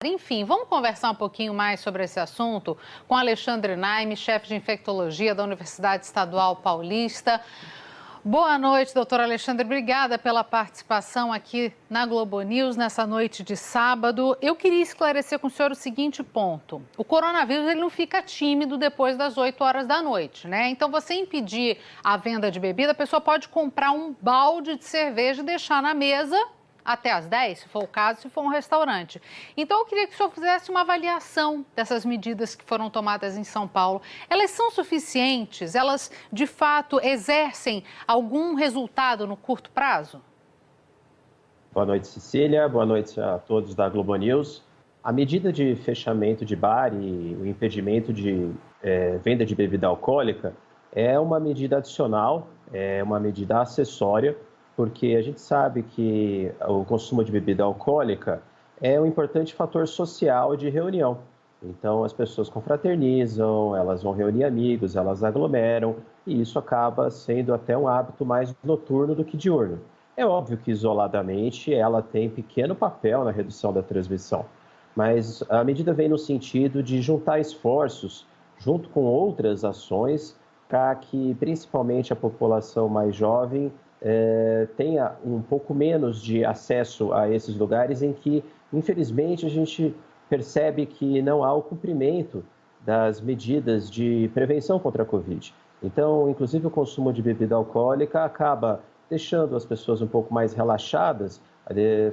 Enfim, vamos conversar um pouquinho mais sobre esse assunto com Alexandre Naime, chefe de infectologia da Universidade Estadual Paulista. Boa noite, doutor Alexandre. Obrigada pela participação aqui na Globo News nessa noite de sábado. Eu queria esclarecer com o senhor o seguinte ponto. O coronavírus ele não fica tímido depois das 8 horas da noite, né? Então, você impedir a venda de bebida, a pessoa pode comprar um balde de cerveja e deixar na mesa até às 10, se for o caso, se for um restaurante. Então, eu queria que o senhor fizesse uma avaliação dessas medidas que foram tomadas em São Paulo. Elas são suficientes? Elas, de fato, exercem algum resultado no curto prazo? Boa noite, Cecília. Boa noite a todos da Globo News. A medida de fechamento de bar e o impedimento de venda de bebida alcoólica é uma medida adicional, é uma medida acessória, porque a gente sabe que o consumo de bebida alcoólica é um importante fator social de reunião. Então, as pessoas confraternizam, elas vão reunir amigos, elas aglomeram, e isso acaba sendo até um hábito mais noturno do que diurno. É óbvio que, isoladamente, ela tem pequeno papel na redução da transmissão, mas a medida vem no sentido de juntar esforços, junto com outras ações, para que, principalmente, a população mais jovem tenha um pouco menos de acesso a esses lugares em que, infelizmente, a gente percebe que não há o cumprimento das medidas de prevenção contra a Covid. Então, inclusive, o consumo de bebida alcoólica acaba deixando as pessoas um pouco mais relaxadas,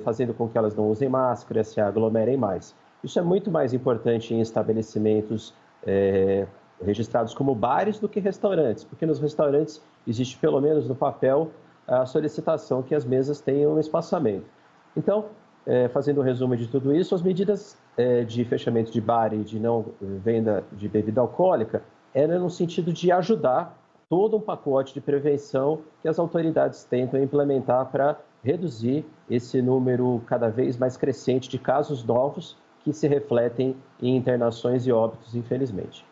fazendo com que elas não usem máscara, se aglomerem mais. Isso é muito mais importante em estabelecimentos registrados como bares do que restaurantes, porque nos restaurantes existe, pelo menos no papel, a solicitação que as mesas tenham um espaçamento. Então, fazendo um resumo de tudo isso, as medidas de fechamento de bar e de não venda de bebida alcoólica eram no sentido de ajudar todo um pacote de prevenção que as autoridades tentam implementar para reduzir esse número cada vez mais crescente de casos novos que se refletem em internações e óbitos, infelizmente.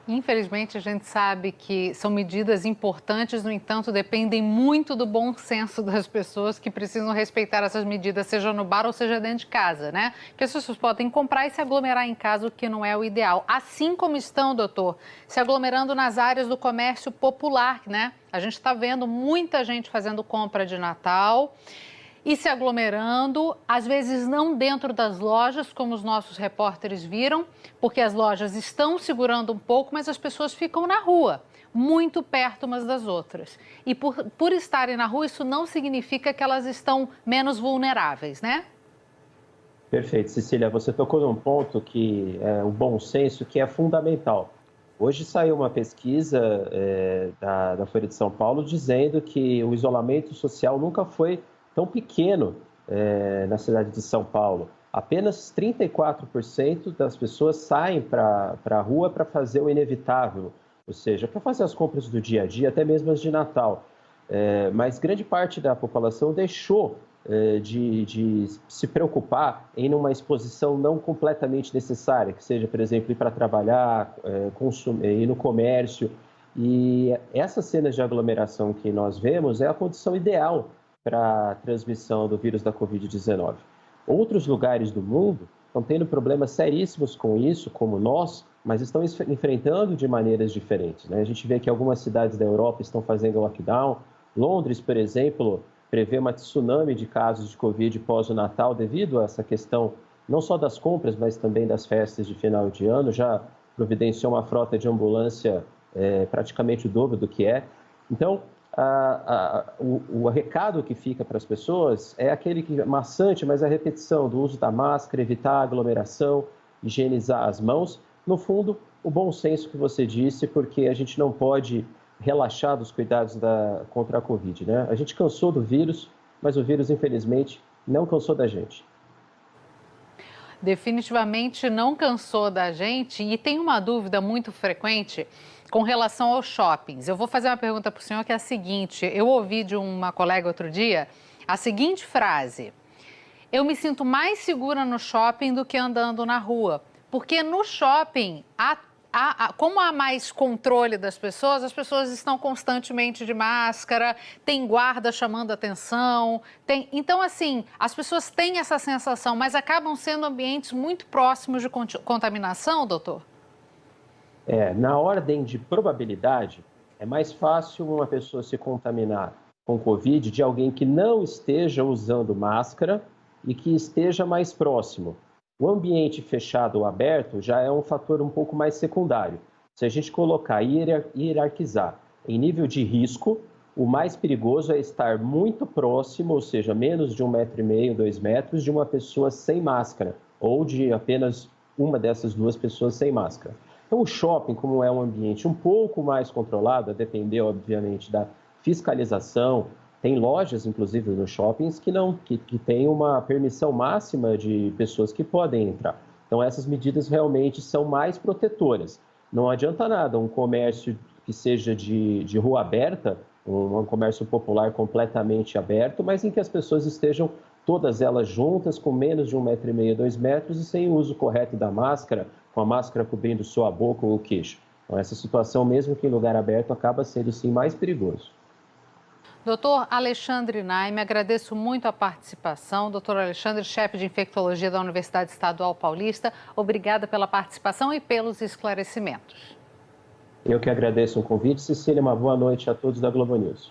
Infelizmente, a gente sabe que são medidas importantes, no entanto, dependem muito do bom senso das pessoas que precisam respeitar essas medidas, seja no bar ou seja dentro de casa, né? Porque as pessoas podem comprar e se aglomerar em casa, o que não é o ideal. Assim como estão, doutor, se aglomerando nas áreas do comércio popular, né? A gente está vendo muita gente fazendo compra de Natal e se aglomerando, às vezes não dentro das lojas, como os nossos repórteres viram, porque as lojas estão segurando um pouco, mas as pessoas ficam na rua, muito perto umas das outras. E por estarem na rua, isso não significa que elas estão menos vulneráveis, né? Perfeito, Cecília. Você tocou num ponto que é o bom senso, que é fundamental. Hoje saiu uma pesquisa da Folha de São Paulo dizendo que o isolamento social nunca foi tão pequeno na cidade de São Paulo. Apenas 34% das pessoas saem para a rua para fazer o inevitável, ou seja, para fazer as compras do dia a dia, até mesmo as de Natal. Mas grande parte da população deixou de se preocupar em uma exposição não completamente necessária, que seja, por exemplo, ir para trabalhar, ir no comércio. E essas cenas de aglomeração que nós vemos é a condição ideal para a transmissão do vírus da Covid-19. Outros lugares do mundo estão tendo problemas seríssimos com isso, como nós, mas estão enfrentando de maneiras diferentes, né? A gente vê que algumas cidades da Europa estão fazendo lockdown. Londres, por exemplo, prevê uma tsunami de casos de Covid pós o Natal devido a essa questão não só das compras, mas também das festas de final de ano. Já providenciou uma frota de ambulância praticamente o dobro do que é. Então, o recado que fica para as pessoas é aquele que é maçante, mas a repetição do uso da máscara, evitar a aglomeração, higienizar as mãos. No fundo, o bom senso que você disse, porque a gente não pode relaxar dos cuidados contra a Covid, né? A gente cansou do vírus, mas o vírus, infelizmente, não cansou da gente. Definitivamente não cansou da gente e tem uma dúvida muito frequente com relação aos shoppings. Eu vou fazer uma pergunta para o senhor que é a seguinte: eu ouvi de uma colega outro dia a seguinte frase: eu me sinto mais segura no shopping do que andando na rua, porque no shopping como há mais controle das pessoas, as pessoas estão constantemente de máscara, tem guarda chamando atenção, então, assim, as pessoas têm essa sensação, mas acabam sendo ambientes muito próximos de contaminação, doutor? Na ordem de probabilidade, é mais fácil uma pessoa se contaminar com Covid de alguém que não esteja usando máscara e que esteja mais próximo. O ambiente fechado ou aberto já é um fator um pouco mais secundário. Se a gente colocar e hierarquizar em nível de risco, o mais perigoso é estar muito próximo, ou seja, menos de 1,5 m, 2 metros, de uma pessoa sem máscara, ou de apenas uma dessas duas pessoas sem máscara. Então, o shopping, como é um ambiente um pouco mais controlado, a depender, obviamente, da fiscalização, tem lojas, inclusive, nos shoppings que têm uma permissão máxima de pessoas que podem entrar. Então, essas medidas realmente são mais protetoras. Não adianta nada um comércio que seja de rua aberta, um comércio popular completamente aberto, mas em que as pessoas estejam todas elas juntas, com menos de 1,5 m, 2 metros e sem o uso correto da máscara, com a máscara cobrindo só a boca ou o queixo. Então, essa situação, mesmo que em lugar aberto, acaba sendo, sim, mais perigoso. Doutor Alexandre Naime, agradeço muito a participação. Doutor Alexandre, chefe de infectologia da Universidade Estadual Paulista, obrigada pela participação e pelos esclarecimentos. Eu que agradeço o convite. Cecília, uma boa noite a todos da Globo News.